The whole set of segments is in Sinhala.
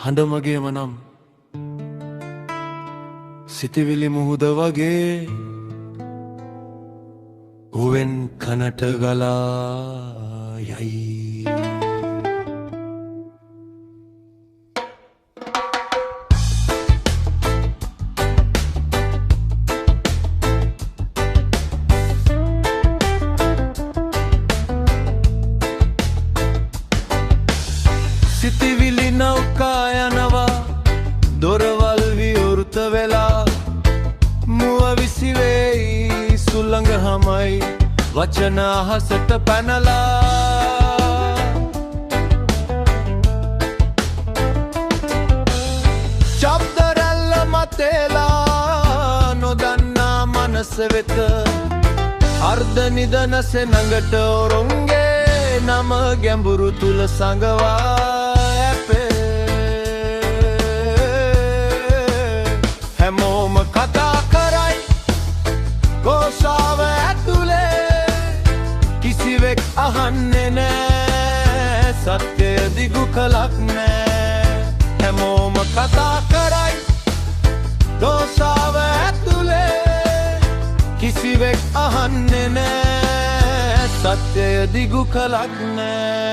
හඬමගේම නම් සිතිවිලි මුහුද වගේ උවෙන් කනට ගලා යයි. සිතිවිලි නෞකා යනවා දොරවල් විවෘත වෙලා මුව විසිවෙයි සුළඟ හමයි වචන අහසට පැනලා ශබ්ද රැල්ල මතේලා නොදන්නා මනස වෙත අර්ධ නිදන සෙනඟට ඔරුන්ගේ නම ගැඹුරු තුල සඟවා හැමෝම කතා කරයි ගෝසාව ඇතුලේ කිසිවෙක් අහන්නේ නෑ සත්‍යය දිගු කලක් නෑ. හැමෝම කතා කරයි ගෝසාව ඇතුලේ කිසිවෙක් අහන්නේ නෑ සත්‍යය දිගු කලක් නෑ.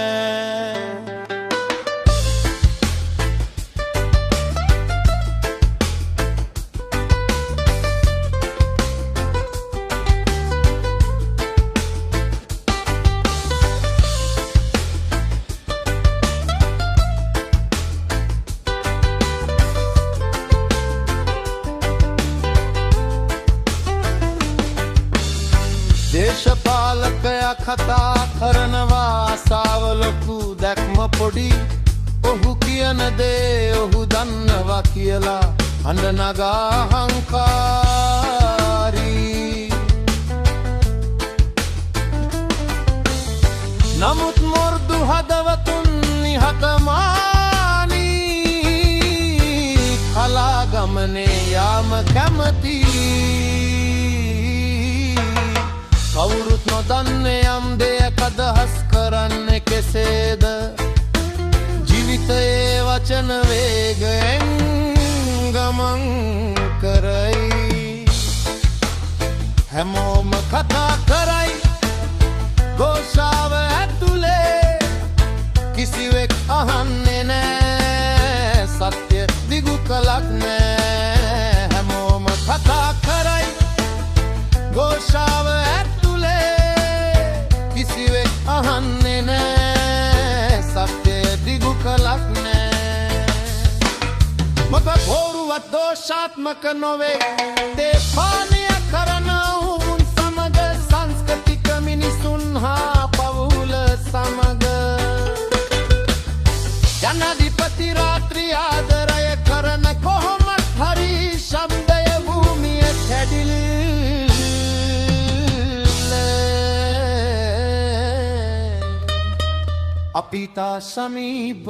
දේශපාලකයා කතා කරනවා ආසාව ලොකු දැක්ම පොඩි ඔහු කියන දේ ඔහු දන්නවා කියලා හඬ නගා අහංකාරී. නමුත් මුර්දු හදවතුන් නිහතමානී කලා ගමනේ යාම කැමති. කවුරුත් නොදන්නේ යම් දෙයක් අදහස් කරන්නේ කෙසේද ජීවිතයේ වචන වේගයෙන් ගමන් කරයි. හැමෝම කතා කරයි ගෝසාව ඇතුලේ කිසිවෙක් අහන්නේ නෑ සත්‍ය දිගු කලක් නෑ. හැමෝම කතා කරයි ගෝසාව කිසිවෙක් අහන්නේ නෑ සත්‍යය දිගු කලක් නෑ. මොකද බොරුවත් දෝෂාත්මක නොවේ දේපානය කරන උන් සමග සංස්කෘතික මිනිසුන් හා පවුල සමග ජනාධිපති රාත්‍රී ආදරය කරන කොහොමත් හරි ශබ්දය භූමිය කැඩිල අපිතා සමීප